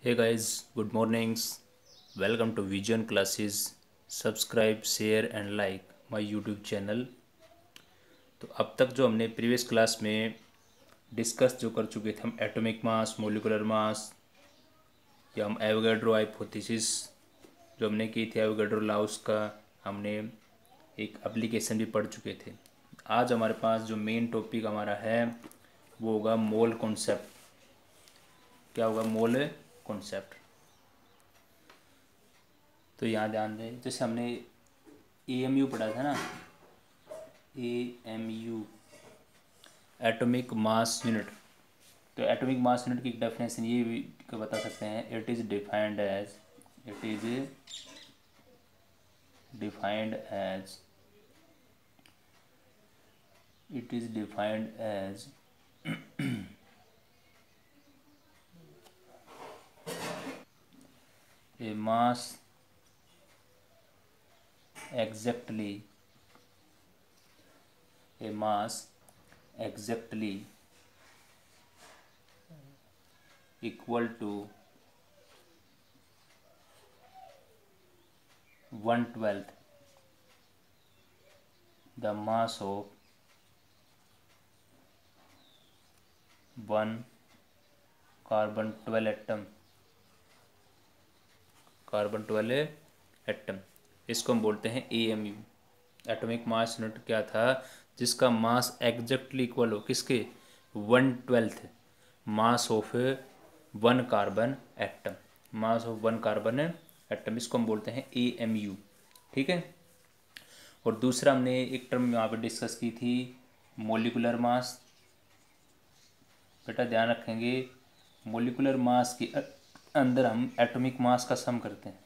Hey guys, good mornings. Welcome to Vision Classes. Subscribe, share and like my YouTube channel. तो अब तक जो हमने प्रीवियस क्लास में डिस्कस जो कर चुके थे हम एटॉमिक मास, मोलिकुलर मास या हम एवोगैड्रो हाइपोथेसिस जो हमने की थी, एवोगैड्रो लॉ उसका हमने एक एप्लीकेशन भी पढ़ चुके थे। आज हमारे पास जो मेन टॉपिक हमारा है वो होगा मोल कॉन्सेप्ट। क्या होगा? Mole concept. तो यहाँ ध्यान दें, जैसे हमने एएमयू पढ़ा था ना, एएमयू एटॉमिक मास यूनिट। तो एटॉमिक मास यूनिट की डेफिनेशन ये भी बता सकते हैं, it is defined as a mass exactly equal to 1/12 the mass of one carbon 12 atom. इसको हम बोलते हैं एएमयू। एटॉमिक मास यूनिट क्या था? जिसका मास एग्जैक्टली इक्वल हो किसके? 1/12 mass of one carbon atom. इसको हम बोलते हैं एएमयू। ठीक है। और दूसरा हमने एक टर्म यहाँ पे डिस्कस की थी, मोलिकुलर मास। बेटा ध्यान रखेंगे, मोलिकुलर मास के अंदर हम एटॉमिक मास का सम करते हैं।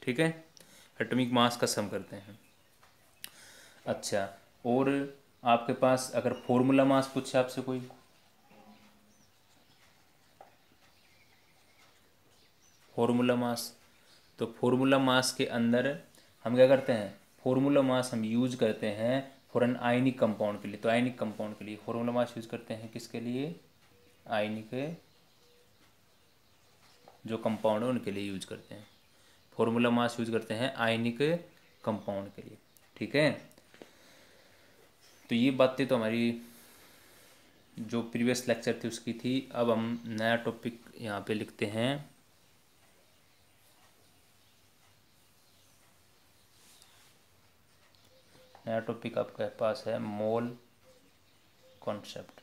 ठीक है, एटॉमिक मास का सम करते हैं। अच्छा, और आपके पास अगर फॉर्मूला मास पूछे आपसे कोई, फॉर्मूला मास, तो फॉर्मूला मास के अंदर हम क्या करते हैं? फॉर्मूला मास हम यूज करते हैं फॉर एन आयनिक कंपाउंड के लिए। तो आयनिक कंपाउंड के लिए फॉर्मूला मास यूज करते हैं किसके लिए? आयनिक जो कंपाउंड है उनके लिए यूज करते हैं। फॉर्मूला मास यूज करते हैं आयनिक कंपाउंड के लिए। ठीक है। तो ये बातें तो हमारी जो प्रीवियस लेक्चर थी उसकी थी। अब हम नया टॉपिक यहाँ पे लिखते हैं। नया टॉपिक आपके पास है मोल कॉन्सेप्ट।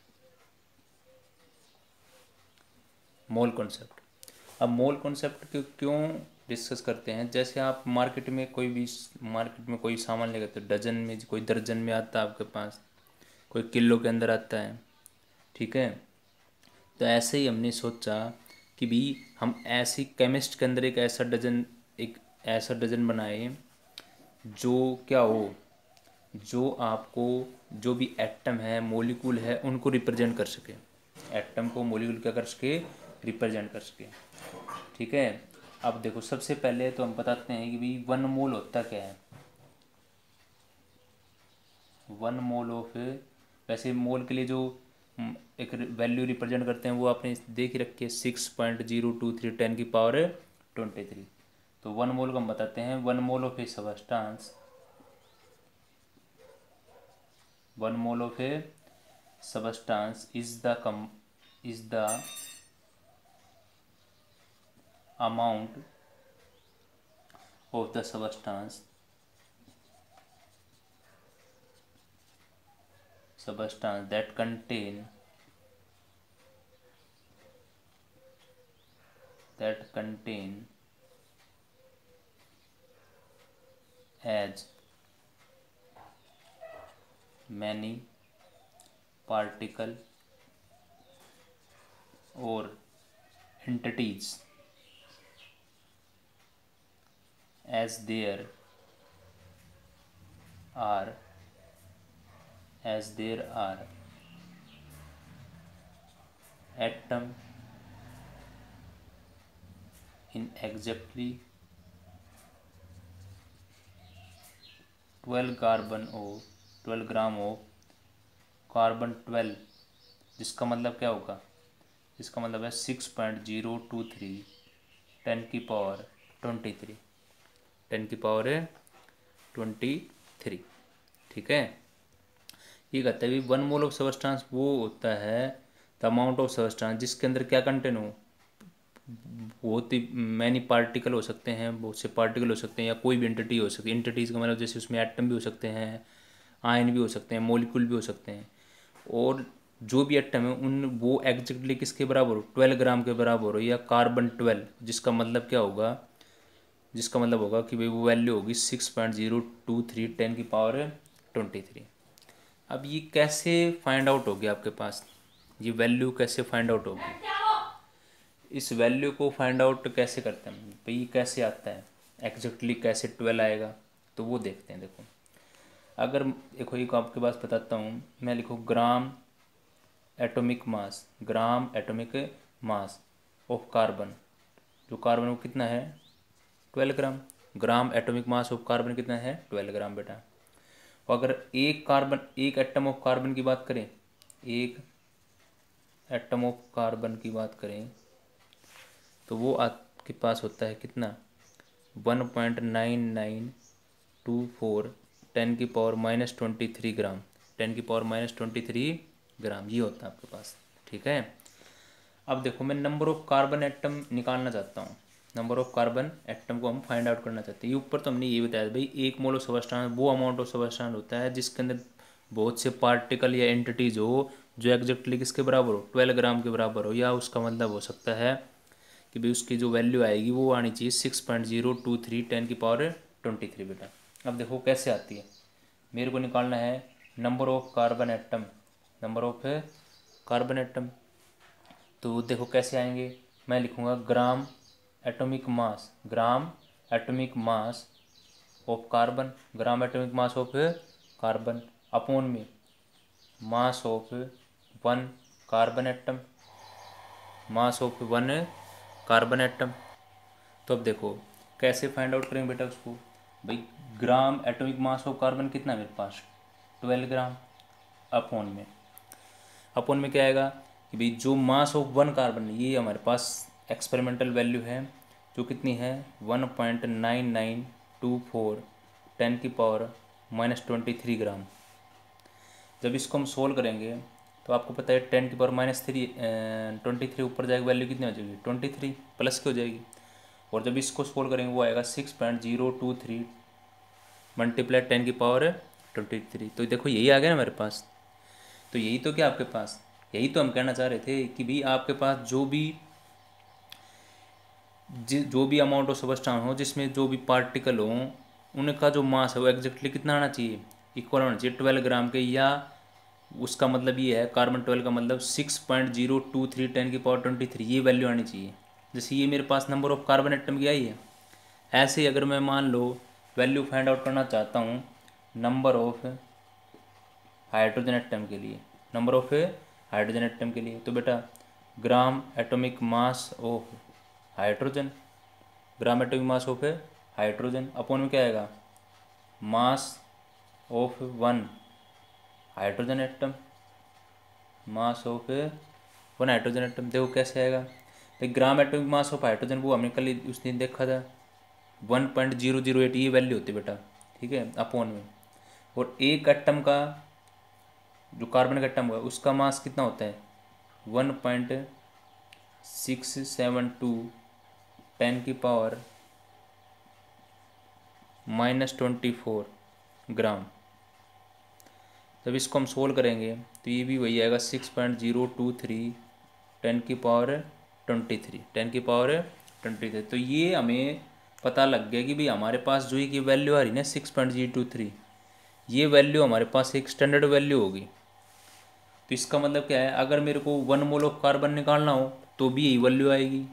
अब मोल कॉन्सेप्ट क्यों डिस्कस करते हैं? जैसे आप मार्केट में कोई सामान लेगा तो डजन में, कोई दर्जन में आता है आपके पास, कोई किलो के अंदर आता है। ठीक है। तो ऐसे ही हमने सोचा कि भी हम ऐसी केमिस्ट के अंदर एक ऐसा डजन बनाए जो क्या हो, जो आपको जो भी एटम है, मोलिक्यूल है, उनको रिप्रेजेंट कर सके। एटम को मोलिक्यूल क्या कर सके? रिप्रेजेंट कर सके। ठीक है। अब देखो, सबसे पहले तो हम बताते हैं कि भाई 1 मोल होता क्या है। 1 मोल ऑफ, वैसे मोल के लिए जो एक वैल्यू रिप्रेजेंट करते हैं वो आपने देख ही रखी है, 6.023 10⁻23। तो 1 मोल को हम बताते हैं 1 mole of A substance. 1 mole of A substance is the amount of the substance that contain as many particle or entities as there are atom in exactly 12 gram of carbon 12 जिसका मतलब क्या होगा, इसका मतलब है 6.023 10⁻23, 10⁻23। ठीक है। ये कहता है भी 1 मोल ऑफ सबस्टांस वो होता है द अमाउंट ऑफ सबस्टांस जिसके अंदर क्या कंटेन हो, बहुत ही मैनी पार्टिकल हो सकते हैं, बहुत से पार्टिकल हो सकते हैं, या कोई भी एंटिटी हो सकती है। एंटिटीज़ का मतलब जैसे उसमें एटम भी हो सकते हैं, आयन भी हो सकते हैं, मॉलिक्यूल भी हो सकते हैं। और जो भी एटम है उन वो एग्जैक्टली किसके बराबर हो, 12 ग्राम के बराबर हो, या कार्बन 12, जिसका मतलब क्या होगा, जिसका मतलब होगा कि भाई वो वैल्यू होगी 6.023 10⁻23। अब ये कैसे फाइंड आउट होगी आपके पास, ये वैल्यू कैसे फाइंड आउट होगी, इस वैल्यू को फाइंड आउट कैसे करते हैं भाई, ये कैसे आता है एग्जैक्टली, कैसे 12 आएगा, तो वो देखते हैं। देखो अगर देखो एक आपके पास बताता हूँ, मैं लिखूँ gram atomic mass, gram atomic mass of carbon, जो कार्बन वो कितना है 12 gram, gram atomic mass of carbon कितना है 12 ग्राम बेटा। और अगर एक कार्बन, एक एटम ऑफ कार्बन की बात करें, एक एटम ऑफ कार्बन की बात करें तो वो आपके पास होता है कितना 1.9924 10⁻23 ग्राम, 10⁻23 ग्राम ये होता है आपके पास। ठीक है। अब देखो मैं नंबर ऑफ कार्बन एटम निकालना चाहता हूँ, नंबर ऑफ कार्बन एटम को हम फाइंड आउट करना चाहते हैं। ये ऊपर तो हमने ये बताया भाई 1 मोल ऑफ सबस्टांस वो अमाउंट ऑफ सबस्टांस होता है जिसके अंदर बहुत से पार्टिकल या एंटिटीज हो जो एग्जैक्टली किसके बराबर हो 12 ग्राम के बराबर हो, या उसका मतलब हो सकता है कि भाई उसकी जो वैल्यू आएगी वो आनी चाहिए 6.023 10⁻23 बेटा। अब देखो कैसे आती है, मेरे को निकालना है number of carbon atom, number of carbon atom. तो देखो कैसे आएंगे, मैं लिखूँगा gram atomic mass, gram atomic mass of carbon, gram atomic mass of carbon upon में mass of 1 carbon atom, mass of 1 carbon atom. तो अब देखो कैसे फाइंड आउट करेंगे बेटा उसको, भाई ग्राम एटॉमिक मास ऑफ कार्बन कितना है मेरे पास 12 ग्राम, अपॉन में क्या आएगा कि भाई जो मास ऑफ 1 कार्बन ये हमारे पास एक्सपेरिमेंटल वैल्यू है जो कितनी है 1.9924 10⁻23 ग्राम। जब इसको हम सोल्व करेंगे तो आपको पता है 10⁻³ 23 ऊपर जाएगी वैल्यू कितनी हो जाएगी 23 प्लस की हो जाएगी। और जब इसको सोल्व करेंगे वो आएगा 6.023 मल्टीप्लाई 10⁻23। तो देखो यही आ गया ना मेरे पास। तो यही तो क्या आपके पास, यही तो हम कहना चाह रहे थे कि भाई आपके पास जो भी अमाउंट ऑफ सबस्टांस हो जिसमें जो भी पार्टिकल हो उनका जो मास है वो एग्जैक्टली कितना आना चाहिए, इक्वल होना चाहिए 12 ग्राम के, या उसका मतलब ये है कार्बन 12 का मतलब 6.023 10⁻23 ये वैल्यू आनी चाहिए। जैसे ये मेरे पास नंबर ऑफ कार्बन एटम की आई है, ऐसे ही अगर मैं मान लो वैल्यू फाइंड आउट करना चाहता हूँ नंबर ऑफ हाइड्रोजन एटम के लिए, नंबर ऑफ हाइड्रोजन एटम के लिए, तो बेटा ग्राम atomic mass of hydrogen, gram atomic mass of hydrogen upon में क्या आएगा मास of 1 hydrogen atom, mass of 1 hydrogen atom. देखो कैसे आएगा भाई ग्राम एटॉमिक मास ऑफ हाइड्रोजन वो हमने कल उस दिन देखा था 1.008 ये वैल्यू होती है बेटा। ठीक है अपॉन में, और एक एटम का जो कार्बन का एटम है उसका मास कितना होता है 1.672 10⁻24 ग्राम। जब इसको हम सोल्व करेंगे तो ये भी वही आएगा 6.023 10⁻23 तो ये हमें पता लग गया कि भाई हमारे पास जो ये वैल्यू आ रही ना 6.023 ये वैल्यू हमारे पास एक स्टैंडर्ड वैल्यू होगी। तो इसका मतलब क्या है, अगर मेरे को 1 मोल ऑफ कार्बन निकालना हो तो भी यही वैल्यू आएगी,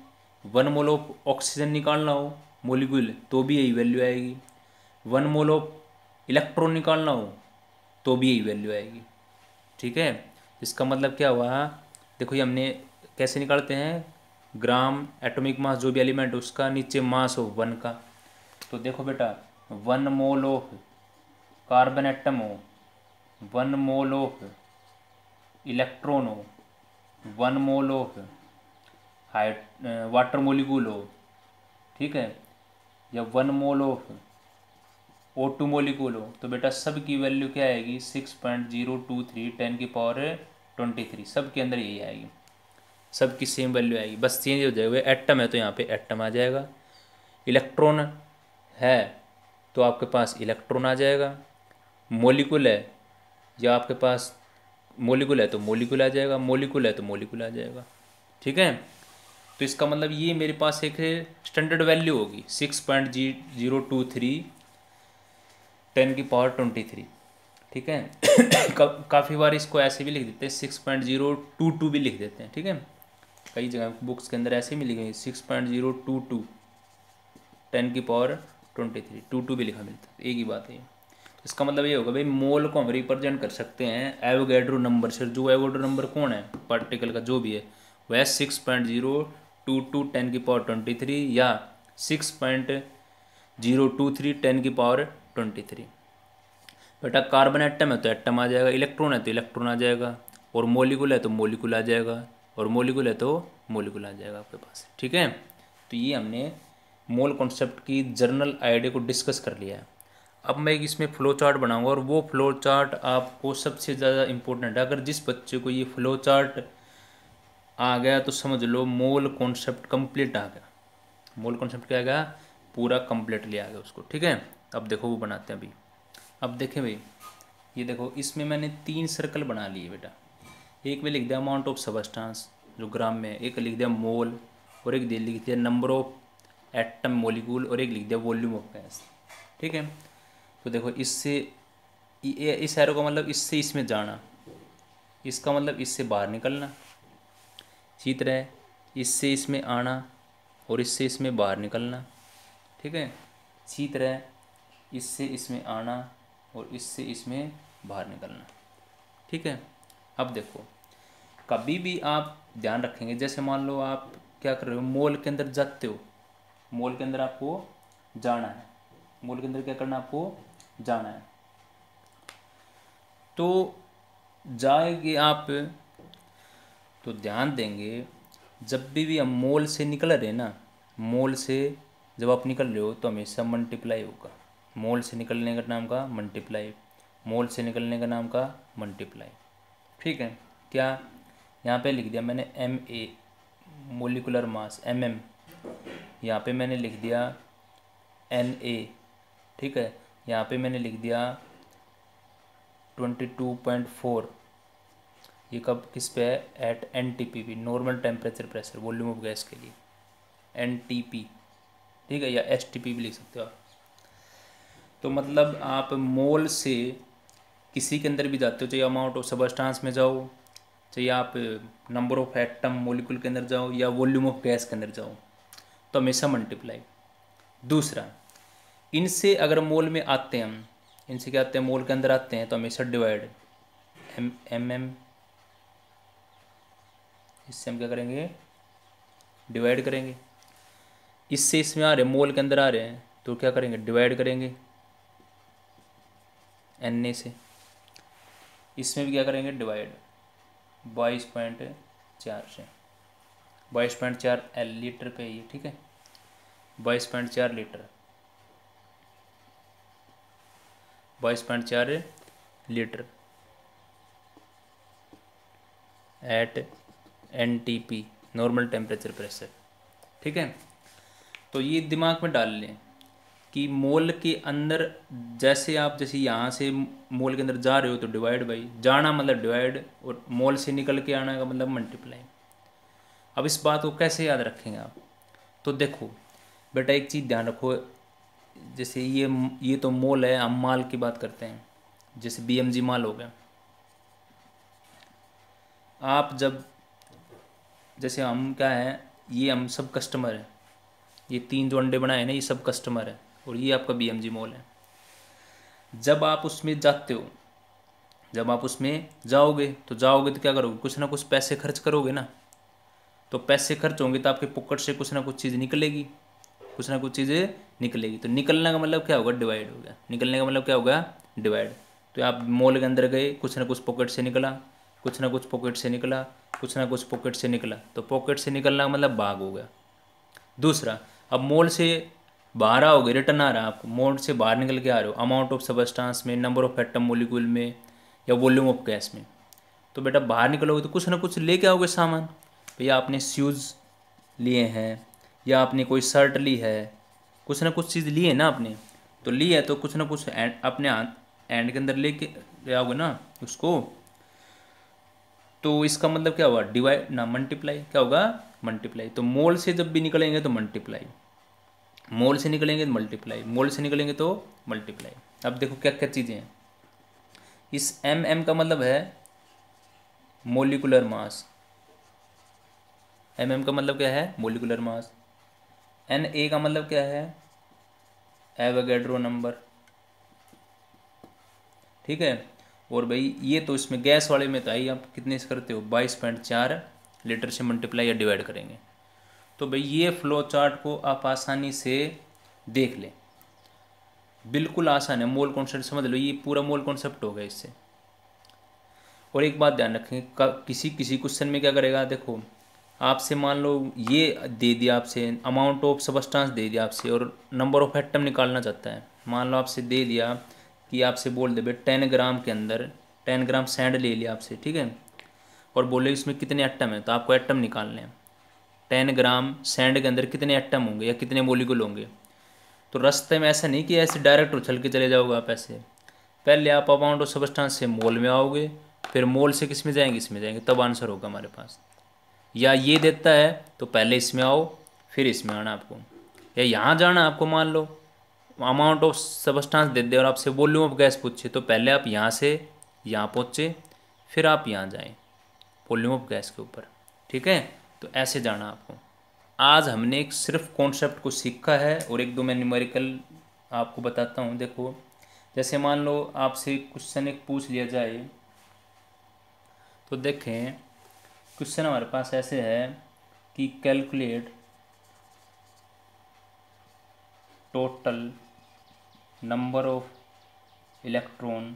1 मोल ऑफ ऑक्सीजन निकालना हो मोलिक्यूल तो भी यही वैल्यू आएगी, 1 मोल ऑफ इलेक्ट्रॉन निकालना हो तो भी यही वैल्यू आएगी। ठीक है। इसका मतलब क्या हुआ, देखो ये हमने कैसे निकालते हैं ग्राम एटॉमिक मास जो भी एलिमेंट उसका नीचे मास हो 1 का। तो देखो बेटा 1 मोल ऑफ कार्बन एटम हो, 1 मोल ऑफ इलेक्ट्रॉन हो 1 मोल ऑफ वाटर मोलिक्यूल हो, ठीक है, या 1 मोल ऑफ O2 मोलिक्यूल हो, तो बेटा सब की वैल्यू क्या आएगी 6.023 10⁻23, सब के अंदर यही आएगी, सब की सेम वैल्यू आएगी, बस चेंज हो जाएगा। एटम है तो यहाँ पे एटम आ जाएगा, इलेक्ट्रॉन है तो आपके पास इलेक्ट्रॉन आ जाएगा, मोलिकुल है या आपके पास मोलिकुल है तो मोलिकुल आ जाएगा, मोलिकुल है तो मोलिकुल आ जाएगा, ठीक है। तो इसका मतलब ये मेरे पास एक स्टैंडर्ड वैल्यू होगी 6.023 10⁻23, ठीक है। काफ़ी बार इसको ऐसे भी लिख देते हैं 6.022 भी लिख देते हैं, ठीक है, कई जगह बुक्स के अंदर ऐसे भी लिखे हैं 6.022 10⁻23 22 भी लिखा मिलता है, एक ही बात है। इसका मतलब ये होगा भाई मोल को हम रिप्रेजेंट कर सकते हैं एवोगैड्रो नंबर से। जो एवोगैड्रो नंबर कौन है पार्टिकल का जो भी है वह 6.022 10⁻23 या 6.023 10⁻23। बेटा कार्बन एटम है तो एटम आ जाएगा, इलेक्ट्रॉन है तो इलेक्ट्रॉन आ जाएगा, और मोलिकुल है तो मोलिकुल आ जाएगा, और मोलिकुल है तो मोलिकुल आ जाएगा आपके पास, ठीक है। तो ये हमने मोल कॉन्सेप्ट की जर्नल आइडिया को डिस्कस कर लिया है। अब मैं एक इसमें फ़्लो चार्ट बनाऊंगा, और वो फ़्लो चार्ट आपको सबसे ज़्यादा इम्पोर्टेंट है। अगर जिस बच्चे को ये फ़्लो चार्ट आ गया तो समझ लो मोल कॉन्सेप्ट कंप्लीट आ गया, मोल कॉन्सेप्ट क्या आ गया, पूरा कंप्लीटली आ गया उसको, ठीक है। अब देखो वो बनाते हैं अभी। अब देखें भाई, ये देखो इसमें मैंने 3 सर्कल बना लिए बेटा। एक में लिख दिया अमाउंट ऑफ सबस्टांस जो ग्राम में है, एक लिख दिया मोल, और एक लिख दिया नंबर ऑफ एटम मोलिक्यूल, और एक लिख दिया वॉल्यूम ऑफ गैस, ठीक है। तो देखो इससे इस एरो का मतलब इससे इसमें जाना, इसका मतलब इससे बाहर निकलना, इसी तरह इससे इसमें आना और इससे इसमें बाहर निकलना, ठीक है। इसी तरह इससे इसमें आना और इससे इसमें बाहर निकलना, ठीक है। अब देखो कभी भी आप ध्यान रखेंगे, जैसे मान लो आप क्या कर रहे हो, मॉल के अंदर जाते हो, मॉल के अंदर आपको जाना है, मॉल के अंदर क्या करना, आपको जाना है, तो जाएंगे आप, तो ध्यान देंगे जब भी हम मॉल से निकल रहे हैं ना, मॉल से जब आप निकल रहे हो तो हमेशा मल्टीप्लाई होगा, मॉल से निकलने का नाम का मल्टीप्लाई, मॉल से निकलने का नाम का मल्टीप्लाई, ठीक है। क्या यहाँ पे लिख दिया मैंने MA मोलिकुलर मास MM, यहाँ पे मैंने लिख दिया NA, ठीक है, यहाँ पे मैंने लिख दिया 22.4, ये कब किस पे है, at NTP normal temperature pressure volume of gas के लिए NTP, ठीक है, या STP भी लिख सकते हो आप। तो मतलब आप मोल से किसी के अंदर भी जाते हो, चाहे अमाउंट ऑफ सबस्टांस में जाओ, चाहे आप नंबर ऑफ एटम मोलिकुल के अंदर जाओ, या वॉल्यूम ऑफ गैस के अंदर जाओ, तो हमेशा मल्टीप्लाई। दूसरा, इनसे अगर मोल में आते हैं हम, इनसे क्या आते हैं, मोल के अंदर आते हैं तो हमेशा डिवाइड, MM, इससे हम क्या करेंगे, डिवाइड करेंगे। इससे इसमें आ रहे हैं, मोल के अंदर आ रहे हैं तो क्या करेंगे, डिवाइड करेंगे NA से। इसमें भी क्या करेंगे, डिवाइड 22.4 से, 22.4 लीटर पे ये, ठीक है, 22.4 litre, 22.4 litre at NTP normal temperature pressure, ठीक है। तो ये दिमाग में डाल लें कि मोल के अंदर जैसे आप जैसे यहाँ से मोल के अंदर जा रहे हो तो डिवाइड बाई, जाना मतलब डिवाइड, और मोल से निकल के आना का मतलब मल्टीप्लाई। अब इस बात को कैसे याद रखेंगे आप, तो देखो बेटा एक चीज़ ध्यान रखो, जैसे ये तो मोल है, हम माल की बात करते हैं, जैसे BMG माल हो गया। आप जब जैसे हम क्या है, ये हम सब कस्टमर हैं, ये 3 जो अंडे बनाए ना ये सब कस्टमर है, और ये आपका BMG मॉल है। जब आप उसमें जाते हो, जब आप उसमें जाओगे तो क्या करोगे, कुछ ना कुछ पैसे खर्च करोगे ना, तो पैसे खर्च होंगे तो आपके पॉकेट से कुछ ना कुछ चीज़ निकलेगी, कुछ ना कुछ चीज़ें निकलेगी, तो निकलने का मतलब क्या होगा, डिवाइड हो गया, निकलने का मतलब क्या होगा, डिवाइड। तो आप मॉल के अंदर गए, कुछ ना कुछ पॉकेट से निकला, कुछ ना कुछ पॉकेट से निकला, कुछ ना कुछ पॉकेट से निकला, तो पॉकेट से निकलना मतलब भाग हो गया। दूसरा, अब मोल से बाहर आओगे, रिटर्न आ रहा है आपको, मोल से बाहर निकल के आ रहे हो, अमाउंट ऑफ सबस्टांस में, नंबर ऑफ एटम मोलिक्यूल में, या वॉल्यूम ऑफ गैस में। तो बेटा बाहर निकलोगे तो कुछ ना कुछ लेके आओगे सामान। भैया आपने शूज़ लिए हैं, या आपने कोई शर्ट ली है, कुछ ना कुछ चीज़ ली है ना आपने, तो ली है तो कुछ ना कुछ अपने एंड के अंदर लेके ले आओगे ना उसको। तो इसका मतलब क्या हुआ, डिवाइड ना मल्टीप्लाई, क्या होगा, मल्टीप्लाई। तो मोल से जब भी निकलेंगे तो मल्टीप्लाई, मोल से निकलेंगे तो मल्टीप्लाई, मोल से निकलेंगे तो मल्टीप्लाई। अब देखो क्या क्या चीज़ें हैं। इस एम का मतलब है मोलिकुलर मास, एम का मतलब क्या है, मोलिकुलर मास। एन ए का मतलब क्या है, एवोगैड्रो नंबर, ठीक है। और भाई ये तो इसमें गैस वाले में तो आई, आप कितने से करते हो, 22.4 लीटर से मल्टीप्लाई या डिवाइड करेंगे। तो भाई ये फ्लो चार्ट को आप आसानी से देख लें, बिल्कुल आसान है। मोल कॉन्सेप्ट समझ लो, ये पूरा मोल कॉन्सेप्ट होगा इससे। और एक बात ध्यान रखें, किसी किसी क्वेश्चन में क्या करेगा, देखो आपसे मान लो ये दे दिया, आपसे अमाउंट ऑफ सबस्टांस दे दिया आपसे, और नंबर ऑफ एटम निकालना चाहता है। मान लो आपसे दे दिया कि आपसे बोल दे भाई 10 ग्राम के अंदर 10 ग्राम सैंड ले लिया आपसे, ठीक है, और बोले इसमें कितने एटम है, तो आपको एटम निकालने हैं। 10 ग्राम सैंड के अंदर कितने एटम होंगे या कितने मोलिक्यूल होंगे। तो रास्ते में ऐसा नहीं कि ऐसे डायरेक्ट उछल के चले जाओगे आप ऐसे, पहले आप अमाउंट ऑफ सबस्टांस से मोल में आओगे, फिर मोल से किस में जाएंगे, इसमें जाएंगे, तब आंसर होगा हमारे पास। या ये देता है तो पहले इसमें आओ फिर इसमें आना आपको, या यहाँ जाना आपको, मान लो अमाउंट ऑफ सबस्टांस दे दे और आपसे वॉल्यूम ऑफ गैस पूछे, तो पहले आप यहाँ से यहाँ पहुँचे फिर आप यहाँ जाएं वॉल्यूम ऑफ गैस के ऊपर, ठीक है। तो ऐसे जाना आपको। आज हमने एक सिर्फ कॉन्सेप्ट को सीखा है, और एक दो मैं न्यूमेरिकल आपको बताता हूँ। देखो जैसे मान लो आपसे क्वेश्चन एक पूछ लिया जाए, तो देखें क्वेश्चन हमारे पास ऐसे है कि calculate total number of electron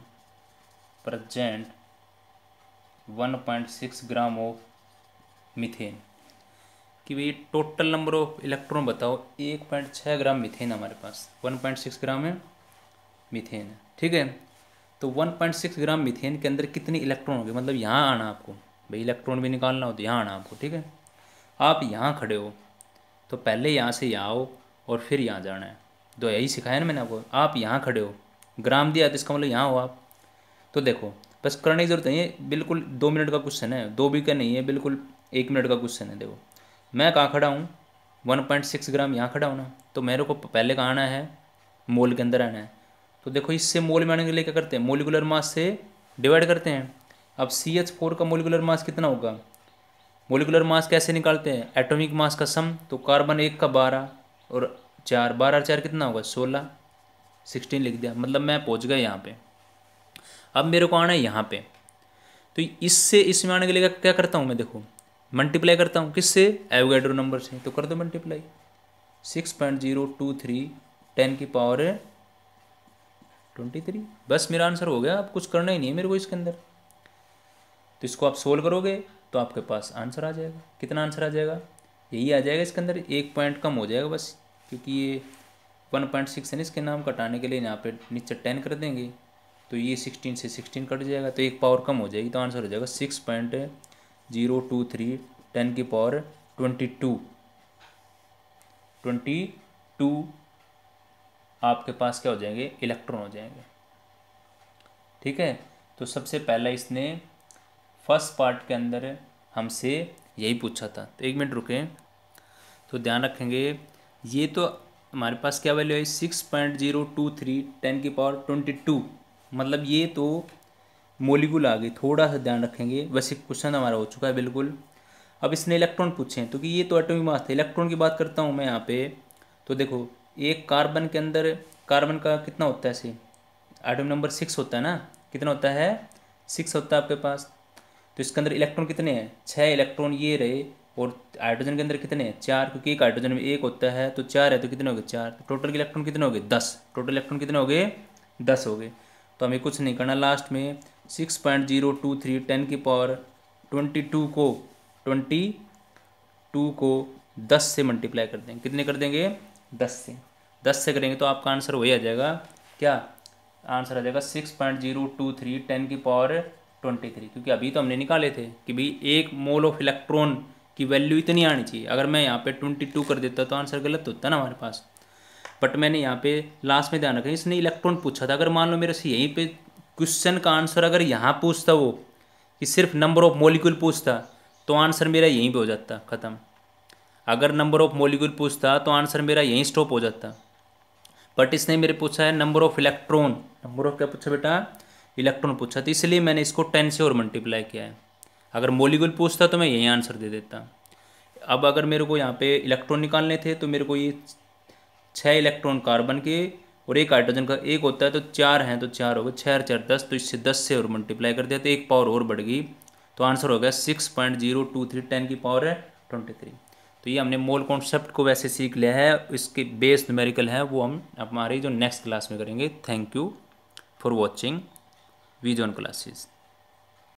present 1.6 gram of methane, कि भाई टोटल नंबर ऑफ इलेक्ट्रॉन बताओ। 1.6 ग्राम मीथेन हमारे पास, 1.6 ग्राम में मीथेन है, ठीक है। तो 1.6 ग्राम मीथेन के अंदर कितने इलेक्ट्रॉन होंगे, मतलब यहाँ आना आपको, भाई इलेक्ट्रॉन भी निकालना हो तो यहाँ आना आपको, ठीक है। आप यहाँ खड़े हो तो पहले यहाँ से यहाँ आओ और फिर यहाँ जाना है, तो यही सिखाया ना मैंने आपको। आप यहाँ खड़े हो, ग्राम दिया तो इसका मतलब यहाँ हो आप। तो देखो बस करने की जरूरत नहीं है, बिल्कुल 2 मिनट का क्वेश्चन है, 2 भी का नहीं है, बिल्कुल 1 मिनट का क्वेश्चन है। देखो मैं कहाँ खड़ा हूँ, 1.6 ग्राम यहाँ खड़ा हूँ ना, तो मेरे को पहले कहाँ आना है, मोल के अंदर आना है। तो देखो इससे मोल में आने के लिए क्या करते हैं, मोलिकुलर मास से डिवाइड करते हैं। अब CH4 का मोलिकुलर मास कितना होगा, मोलिकुलर मास कैसे निकालते हैं, एटॉमिक मास का सम, तो कार्बन 1 का 12 और 4, 12 4 कितना होगा 16, 16 लिख दिया, मतलब मैं पहुंच गया यहाँ पे। अब मेरे को आना है यहाँ पे, तो इससे इसमें आने के लिए क्या करता हूँ मैं, देखो मल्टीप्लाई करता हूँ किससे, एवोगैड्रो नंबर से, तो कर दो मल्टीप्लाई। 6.023 10 की पावर 23, बस मेरा आंसर हो गया। अब कुछ करना ही नहीं है मेरे को इसके अंदर। तो इसको आप सोल्व करोगे तो आपके पास आंसर आ जाएगा। कितना आंसर आ जाएगा, यही आ जाएगा। इसके अंदर 1 पॉइंट कम हो जाएगा बस, क्योंकि ये 1.6 है, इसके नाम कटाने के लिए यहाँ पे नीचे 10 कर देंगे, तो ये 16 से 16 कट जाएगा, तो 1 पावर कम हो जाएगी, तो आंसर हो जाएगा 6.023 10 की पावर 22 आपके पास क्या हो जाएंगे, इलेक्ट्रॉन हो जाएंगे, ठीक है। तो सबसे पहला इसने फर्स्ट पार्ट के अंदर हमसे यही पूछा था। तो 1 मिनट रुकें, तो ध्यान रखेंगे, ये तो हमारे पास क्या वैल्यू है, 6.023 10 की पावर 22, मतलब ये तो मोलिकुल आ गई। थोड़ा सा ध्यान रखेंगे, वैसे क्वेश्चन हमारा हो चुका है बिल्कुल। अब इसने इलेक्ट्रॉन पूछे हैं, तो कि ये तो एटॉमिक मास था। इलेक्ट्रॉन की बात करता हूँ मैं यहाँ पे, तो देखो एक कार्बन के अंदर, कार्बन का कितना होता है, ऐसे एटॉमिक नंबर 6 होता है ना, कितना होता है 6 होता है आपके पास। तो इसके अंदर इलेक्ट्रॉन कितने हैं, 6 इलेक्ट्रॉन ये रहे, और हाइड्रोजन के अंदर कितने हैं 4, क्योंकि एक हाइड्रोजन में 1 होता है, तो 4 है, तो कितने हो गए 4, तो टोटल इलेक्ट्रॉन कितने हो गए 10, टोटल इलेक्ट्रॉन कितने हो गए 10 हो गए। तो हमें कुछ नहीं करना, लास्ट में 6.023 10 की पावर 22 को 22 को 10 से मल्टीप्लाई कर देंगे, कितने कर देंगे 10 से करेंगे तो आपका आंसर वही आ जाएगा, क्या आंसर आ जाएगा 6.023 10⁻23, क्योंकि अभी तो हमने निकाले थे कि भाई एक मोल ऑफ इलेक्ट्रॉन की वैल्यू इतनी आनी चाहिए। अगर मैं यहाँ पे 22 कर देता तो आंसर गलत होता ना हमारे पास। बट मैंने यहाँ पे लास्ट में ध्यान रखा, इसने इलेक्ट्रॉन पूछा था। अगर मान लो मेरे से यहीं पे क्वेश्चन का आंसर अगर यहाँ पूछता वो कि सिर्फ नंबर ऑफ मॉलिक्यूल पूछता तो आंसर मेरा यहीं पे हो जाता ख़त्म। अगर नंबर ऑफ मॉलिक्यूल पूछता तो आंसर मेरा यहीं स्टॉप हो जाता। बट इसने मेरे पूछा है number of electron, number of क्या पूछा बेटा, इलेक्ट्रॉन पूछा, तो इसलिए मैंने इसको 10 से और मल्टीप्लाई किया है। अगर मॉलिक्यूल पूछता तो मैं यही आंसर दे देता। अब अगर मेरे को यहाँ पे इलेक्ट्रॉन निकालने थे तो मेरे को ये 6 इलेक्ट्रॉन कार्बन के और एक हाइड्रोजन का, एक होता है तो 4 हैं तो 4 हो गए, 6 और 4 10, तो इससे 10 से और मल्टीप्लाई कर दिया तो एक पावर और बढ़ गई, तो आंसर हो गया 6.023 10⁻23। तो ये हमने मोल कॉन्सेप्ट को वैसे सीख लिया है, इसके बेस न्यूमेरिकल है वो हम हमारी जो नेक्स्ट क्लास में करेंगे। Thank you for watching vision classes.